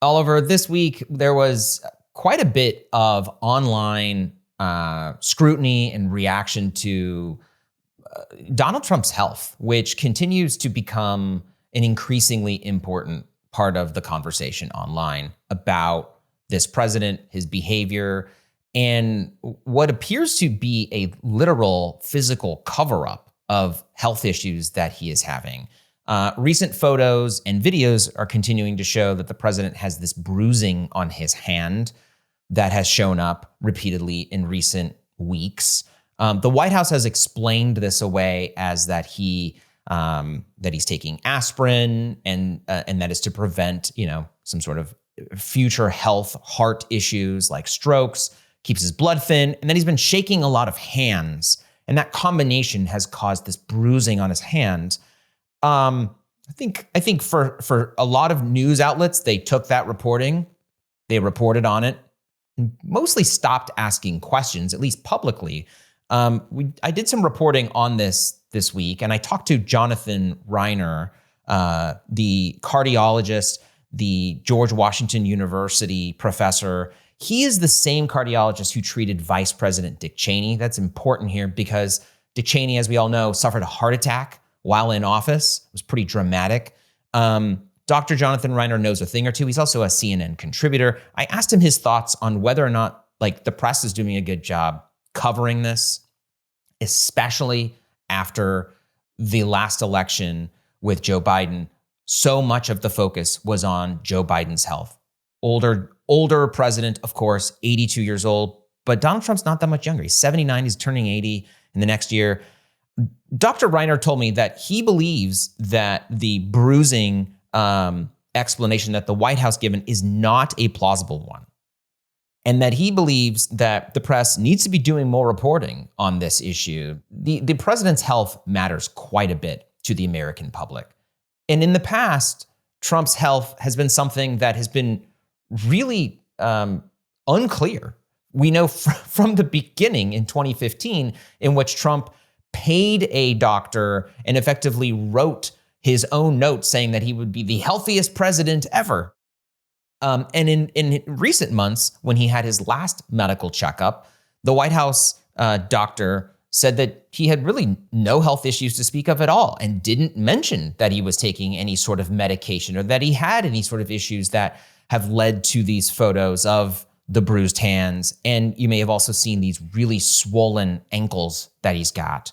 Oliver, this week there was quite a bit of online scrutiny and reaction to Donald Trump's health, which continues to become an increasingly important part of the conversation online about this president, his behavior, and what appears to be a literal physical cover-up of health issues that he is having. Recent photos and videos are continuing to show that the president has this bruising on his hand that has shown up repeatedly in recent weeks. The White House has explained this away as that he's taking aspirin and that is to prevent, some sort of future heart issues like strokes, keeps his blood thin, and then he's been shaking a lot of hands, and that combination has caused this bruising on his hand. I think for a lot of news outlets, they took that reporting, they reported on it, and mostly stopped asking questions, at least publicly. I did some reporting on this week, and I talked to Jonathan Reiner, the cardiologist, the George Washington University professor. He is the same cardiologist who treated Vice President Dick Cheney. That's important here because Dick Cheney, as we all know, suffered a heart attack while in office. It was pretty dramatic. Dr. Jonathan Reiner knows a thing or two. He's also a CNN contributor. I asked him his thoughts on whether or not the press is doing a good job covering this, especially after the last election with Joe Biden. So much of the focus was on Joe Biden's health. Older president, of course, 82 years old, but Donald Trump's not that much younger. He's 79, he's turning 80 in the next year. Dr. Reiner told me that he believes that the bruising explanation that the White House given is not a plausible one, and that he believes that the press needs to be doing more reporting on this issue. The president's health matters quite a bit to the American public. And in the past, Trump's health has been something that has been really unclear. We know from the beginning in 2015, in which Trump paid a doctor and effectively wrote his own note saying that he would be the healthiest president ever. And in recent months, when he had his last medical checkup, the White House doctor said that he had really no health issues to speak of at all and didn't mention that he was taking any sort of medication or that he had any sort of issues that have led to these photos of the bruised hands. And you may have also seen these really swollen ankles that he's got.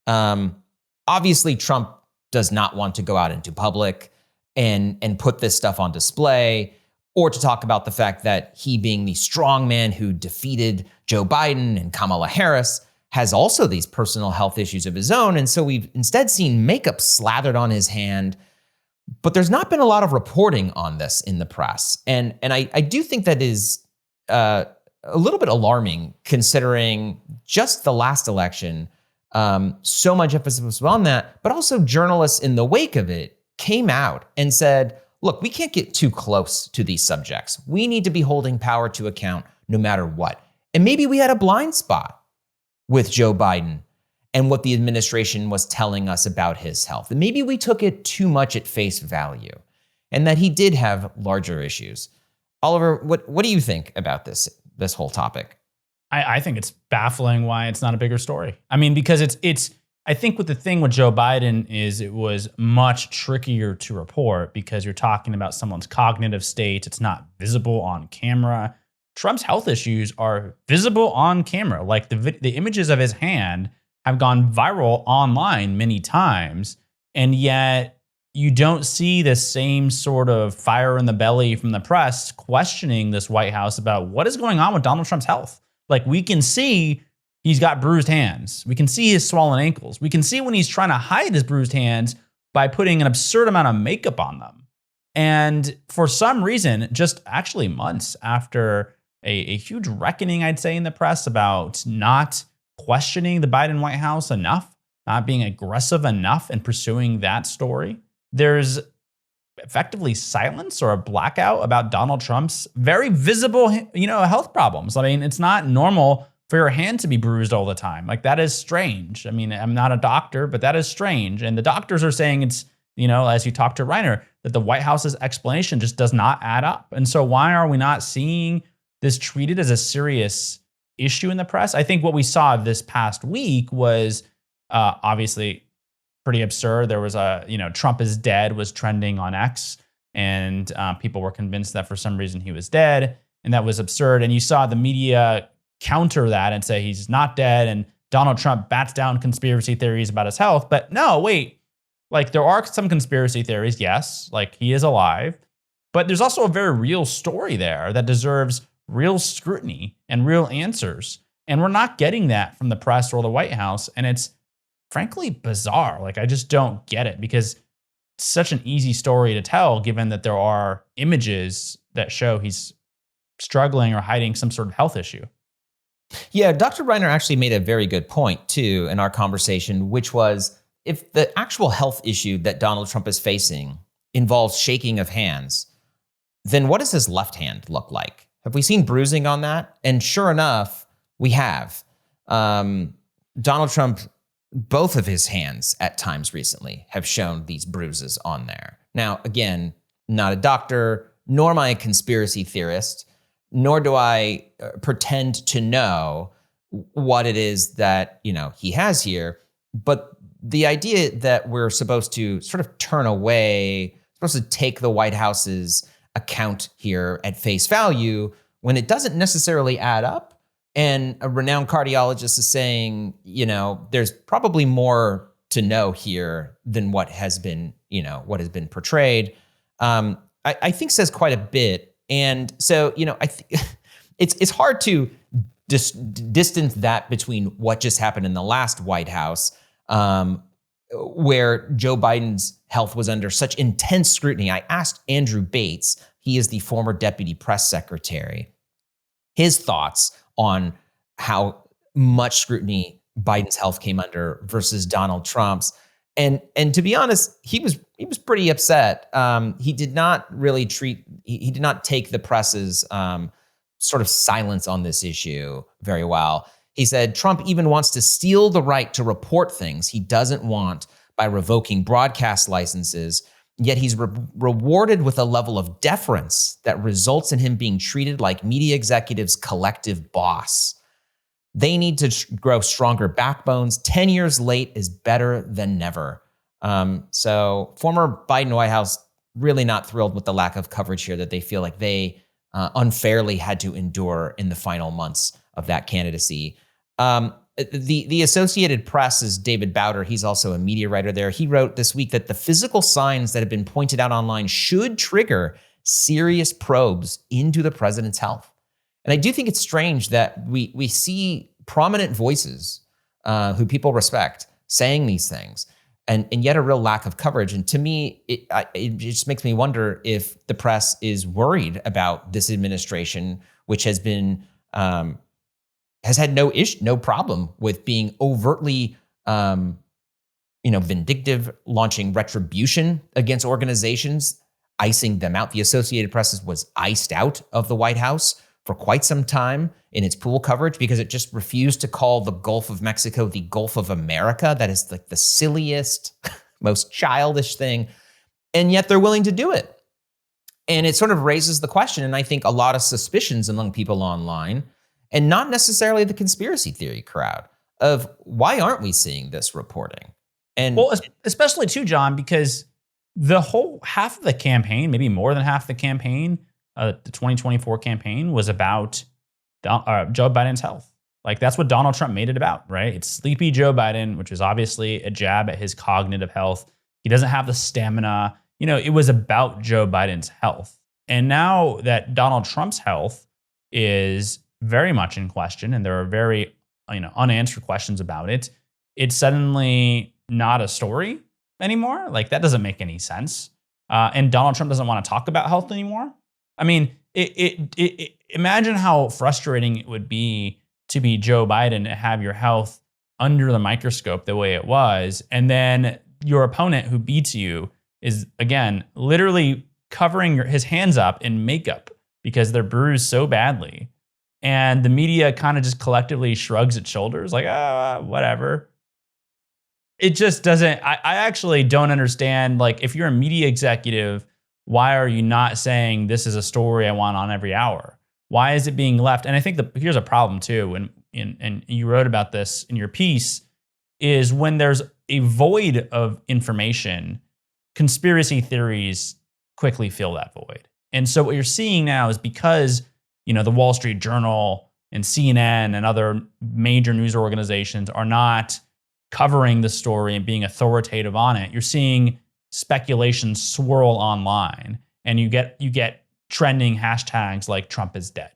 Obviously, Trump does not want to go out into public and put this stuff on display, or to talk about the fact that he, being the strong man who defeated Joe Biden and Kamala Harris, has also these personal health issues of his own. And so we've instead seen makeup slathered on his hand, but there's not been a lot of reporting on this in the press. And I do think that is a little bit alarming, considering just the last election, so much emphasis was on that, but also journalists in the wake of it came out and said, look, we can't get too close to these subjects. We need to be holding power to account no matter what. And maybe we had a blind spot with Joe Biden and what the administration was telling us about his health. And maybe we took it too much at face value and that he did have larger issues. Oliver, what do you think about this whole topic? I think it's baffling why it's not a bigger story. I mean, because it's I think with the thing with Joe Biden is it was much trickier to report because you're talking about someone's cognitive state. It's not visible on camera. Trump's health issues are visible on camera. Like the images of his hand have gone viral online many times, and yet you don't see the same sort of fire in the belly from the press questioning this White House about what is going on with Donald Trump's health. Like, we can see he's got bruised hands. We can see his swollen ankles. We can see when he's trying to hide his bruised hands by putting an absurd amount of makeup on them. And for some reason, just actually months after a huge reckoning, I'd say, in the press about not questioning the Biden White House enough, not being aggressive enough in pursuing that story, there's effectively silence or a blackout about Donald Trump's very visible, health problems. I mean, it's not normal for your hand to be bruised all the time. Like, that is strange. I mean, I'm not a doctor, but that is strange. And the doctors are saying it's, as you talk to Reiner, that the White House's explanation just does not add up. And so why are we not seeing this treated as a serious issue in the press? I think what we saw this past week was obviously pretty absurd. There was Trump is dead was trending on X, and people were convinced that for some reason he was dead, and that was absurd. And you saw the media counter that and say he's not dead, and Donald Trump bats down conspiracy theories about his health. But no, wait, like there are some conspiracy theories, yes, like he is alive, but there's also a very real story there that deserves real scrutiny and real answers. And we're not getting that from the press or the White House. And it's frankly bizarre. Like, I just don't get it, because it's such an easy story to tell, given that there are images that show he's struggling or hiding some sort of health issue. Yeah, Dr. Reiner actually made a very good point, too, in our conversation, which was if the actual health issue that Donald Trump is facing involves shaking of hands, then what does his left hand look like? Have we seen bruising on that? And sure enough, we have. Donald Trump, both of his hands at times recently have shown these bruises on there. Now, again, not a doctor, nor am I a conspiracy theorist, nor do I pretend to know what it is that, he has here. But the idea that we're supposed to sort of turn away, supposed to take the White House's account here at face value when it doesn't necessarily add up. And a renowned cardiologist is saying, there's probably more to know here than what has been, what has been portrayed. I think says quite a bit. And so, I think it's hard to distance that between what just happened in the last White House, where Joe Biden's health was under such intense scrutiny. I asked Andrew Bates, he is the former deputy press secretary, his thoughts on how much scrutiny Biden's health came under versus Donald Trump's. And to be honest, he was pretty upset. He did not really he did not take the press's sort of silence on this issue very well. He said Trump even wants to steal the right to report things he doesn't want by revoking broadcast licenses, yet he's rewarded with a level of deference that results in him being treated like media executives' collective boss. They need to grow stronger backbones. 10 years late is better than never. So former Biden White House really not thrilled with the lack of coverage here that they feel like they unfairly had to endure in the final months of that candidacy. The Associated Press's David Bowder, he's also a media writer there. He wrote this week that the physical signs that have been pointed out online should trigger serious probes into the president's health. And I do think it's strange that we see prominent voices who people respect saying these things, and yet a real lack of coverage. And to me, it just makes me wonder if the press is worried about this administration, which has been has had no problem with being overtly vindictive, launching retribution against organizations, icing them out. The Associated Press was iced out of the White House for quite some time in its pool coverage because it just refused to call the Gulf of Mexico the Gulf of America. That is like the silliest, most childish thing. And yet they're willing to do it. And it sort of raises the question, and I think a lot of suspicions among people online, and not necessarily the conspiracy theory crowd, of why aren't we seeing this reporting? And well, especially too, John, because the whole half of the campaign, maybe more than half the campaign, the 2024 campaign was about Joe Biden's health. Like that's what Donald Trump made it about, right? It's sleepy Joe Biden, which is obviously a jab at his cognitive health. He doesn't have the stamina. It was about Joe Biden's health. And now that Donald Trump's health is very much in question, and there are very unanswered questions about it, it's suddenly not a story anymore. Like that doesn't make any sense. And Donald Trump doesn't want to talk about health anymore. I mean, imagine how frustrating it would be to be Joe Biden and have your health under the microscope the way it was, and then your opponent who beats you is, again, literally covering his hands up in makeup because they're bruised so badly. And the media kind of just collectively shrugs its shoulders like, whatever. it just doesn't, I actually don't understand. Like, if you're a media executive, why are you not saying this is a story I want on every hour? Why is it being left? And I think here's a problem too, and you wrote about this in your piece, is when there's a void of information, conspiracy theories quickly fill that void. And so what you're seeing now is because, the Wall Street Journal and CNN and other major news organizations are not covering the story and being authoritative on it, you're seeing speculation swirl online, and you get trending hashtags like Trump is dead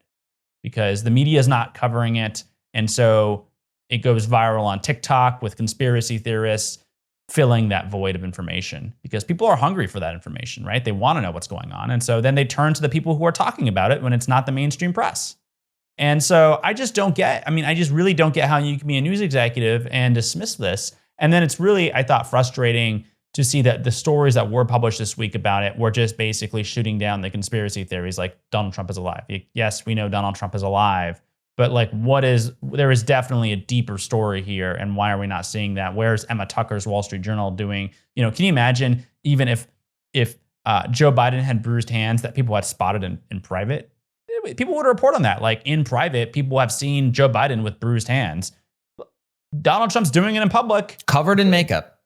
because the media is not covering it. And so it goes viral on TikTok with conspiracy theorists filling that void of information because people are hungry for that information, right? They want to know what's going on. And so then they turn to the people who are talking about it when it's not the mainstream press. And so I just really don't get how you can be a news executive and dismiss this. And then it's really, I thought, frustrating to see that the stories that were published this week about it were just basically shooting down the conspiracy theories like Donald Trump is alive. Yes, we know Donald Trump is alive, but like there is definitely a deeper story here. And why are we not seeing that? Where's Emma Tucker's Wall Street Journal doing? Can you imagine even if Joe Biden had bruised hands that people had spotted in private? People would report on that. Like in private, people have seen Joe Biden with bruised hands. Donald Trump's doing it in public. Covered in makeup.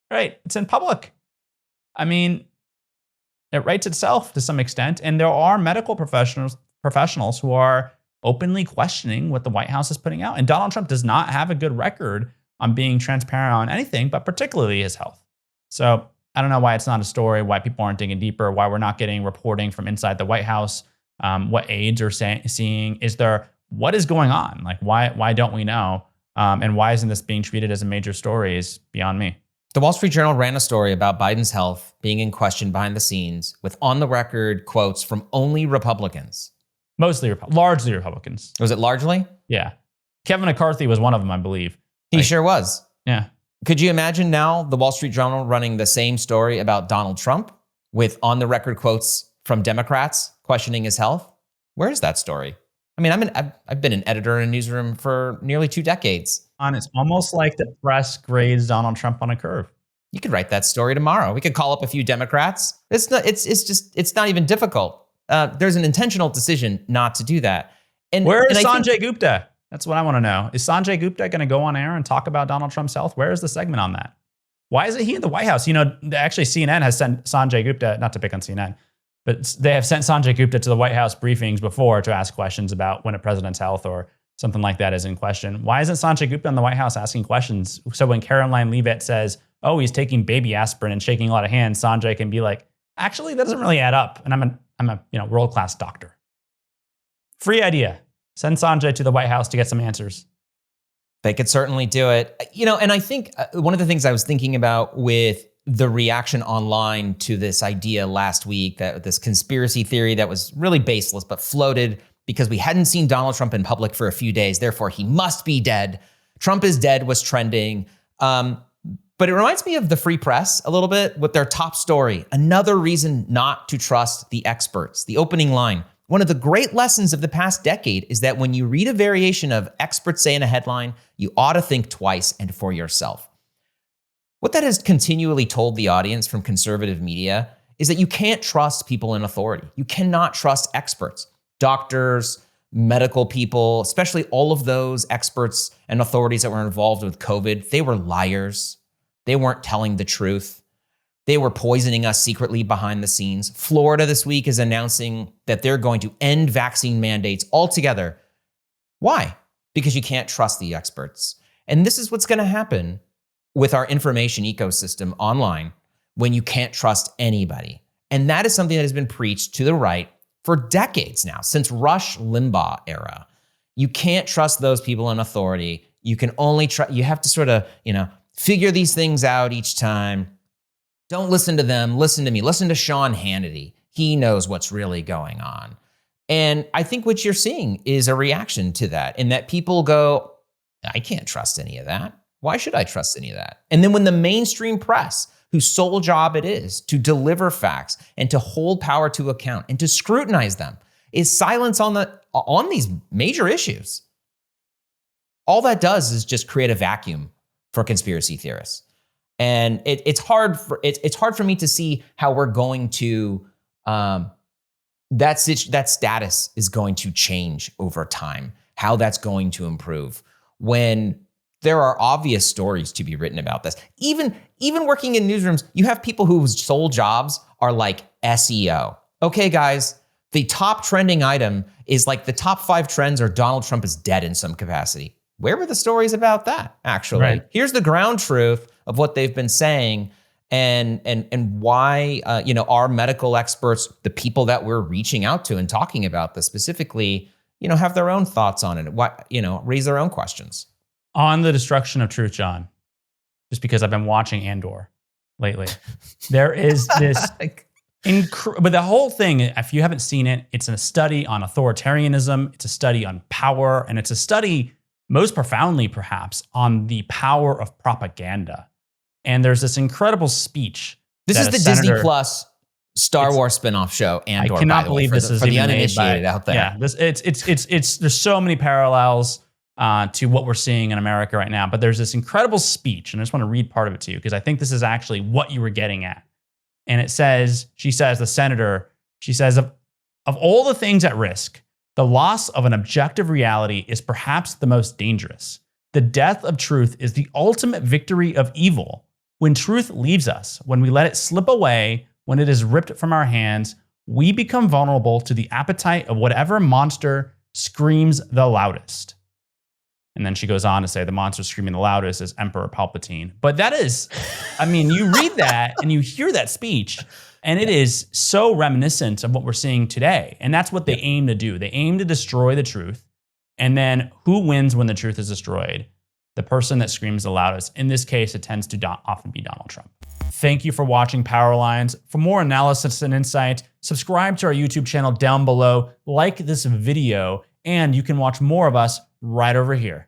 Right. It's in public. I mean, it writes itself to some extent. And there are medical professionals who are openly questioning what the White House is putting out. And Donald Trump does not have a good record on being transparent on anything, but particularly his health. So I don't know why it's not a story, why people aren't digging deeper, why we're not getting reporting from inside the White House, what aides are seeing. What is going on? Like, why don't we know? And why isn't this being treated as a major story is beyond me. The Wall Street Journal ran a story about Biden's health being in question behind the scenes with on-the-record quotes from only Republicans. Largely Republicans. Was it largely? Yeah. Kevin McCarthy was one of them, I believe. He sure was. Yeah. Could you imagine now the Wall Street Journal running the same story about Donald Trump with on-the-record quotes from Democrats questioning his health? Where is that story? I mean, I've been an editor in a newsroom for nearly 2 decades. It's almost like the press grades Donald Trump on a curve. You could write that story tomorrow. We could call up a few Democrats. It's not even difficult. There's an intentional decision not to do that. Where is Sanjay Gupta? That's what I want to know. Is Sanjay Gupta going to go on air and talk about Donald Trump's health? Where is the segment on that? Why isn't he in the White House? Actually, CNN has sent Sanjay Gupta, not to pick on CNN, but they have sent Sanjay Gupta to the White House briefings before to ask questions about when a president's health or something like that is in question. Why isn't Sanjay Gupta in the White House asking questions? So when Caroline Leavitt says, oh, he's taking baby aspirin and shaking a lot of hands, Sanjay can be like, actually, that doesn't really add up. And I'm a world-class doctor. Free idea. Send Sanjay to the White House to get some answers. They could certainly do it. And I think one of the things I was thinking about with the reaction online to this idea last week, that this conspiracy theory that was really baseless, but floated because we hadn't seen Donald Trump in public for a few days, therefore he must be dead. Trump is dead was trending. But it reminds me of the Free Press a little bit with their top story. Another reason not to trust the experts. The opening line. One of the great lessons of the past decade is that when you read a variation of experts say in a headline, you ought to think twice and for yourself. What that has continually told the audience from conservative media is that you can't trust people in authority. You cannot trust experts, doctors, medical people, especially all of those experts and authorities that were involved with COVID. They were liars. They weren't telling the truth. They were poisoning us secretly behind the scenes. Florida this week is announcing that they're going to end vaccine mandates altogether. Why? Because you can't trust the experts. And this is what's going to happen with our information ecosystem online when you can't trust anybody. And that is something that has been preached to the right for decades now, since Rush Limbaugh era. You can't trust those people in authority. You can only you have to sort of, figure these things out each time. Don't listen to them. Listen to me. Listen to Sean Hannity. He knows what's really going on. And I think what you're seeing is a reaction to that, in that people go, I can't trust any of that. Why should I trust any of that? And then when the mainstream press, whose sole job it is to deliver facts and to hold power to account and to scrutinize them, is silence on these major issues, all that does is just create a vacuum for conspiracy theorists. And it's hard for me to see how we're going to that status is going to change over time, how that's going to improve when there are obvious stories to be written about this. Even working in newsrooms, you have people whose sole jobs are like SEO. Okay, guys, the top trending item is like the top 5 trends are Donald Trump is dead in some capacity. Where were the stories about that, actually? Right. Here's the ground truth of what they've been saying and why our medical experts, the people that we're reaching out to and talking about this specifically, have their own thoughts on it. Why, raise their own questions. On the destruction of truth, John, just because I've been watching Andor lately, there is this but the whole thing, if you haven't seen it, it's a study on authoritarianism, it's a study on power, and it's a study most profoundly, perhaps, on the power of propaganda. And there's this incredible speech. This is the Disney Plus Star Wars spinoff show, Andor. I cannot believe this is for the even uninitiated out there. Yeah, it's there's so many parallels to what we're seeing in America right now. But there's this incredible speech, and I just want to read part of it to you because I think this is actually what you were getting at. And it says, the senator, of all the things at risk, the loss of an objective reality is perhaps the most dangerous. The death of truth is the ultimate victory of evil. When truth leaves us, when we let it slip away, when it is ripped from our hands, we become vulnerable to the appetite of whatever monster screams the loudest. And then she goes on to say the monster screaming the loudest is Emperor Palpatine. But that is, you read that and you hear that speech, and it is so reminiscent of what we're seeing today. And that's what they aim to do. They aim to destroy the truth. And then who wins when the truth is destroyed? The person that screams the loudest. In this case, it tends to often be Donald Trump. Thank you for watching Power Lines. For more analysis and insight, subscribe to our YouTube channel down below, like this video, and you can watch more of us right over here.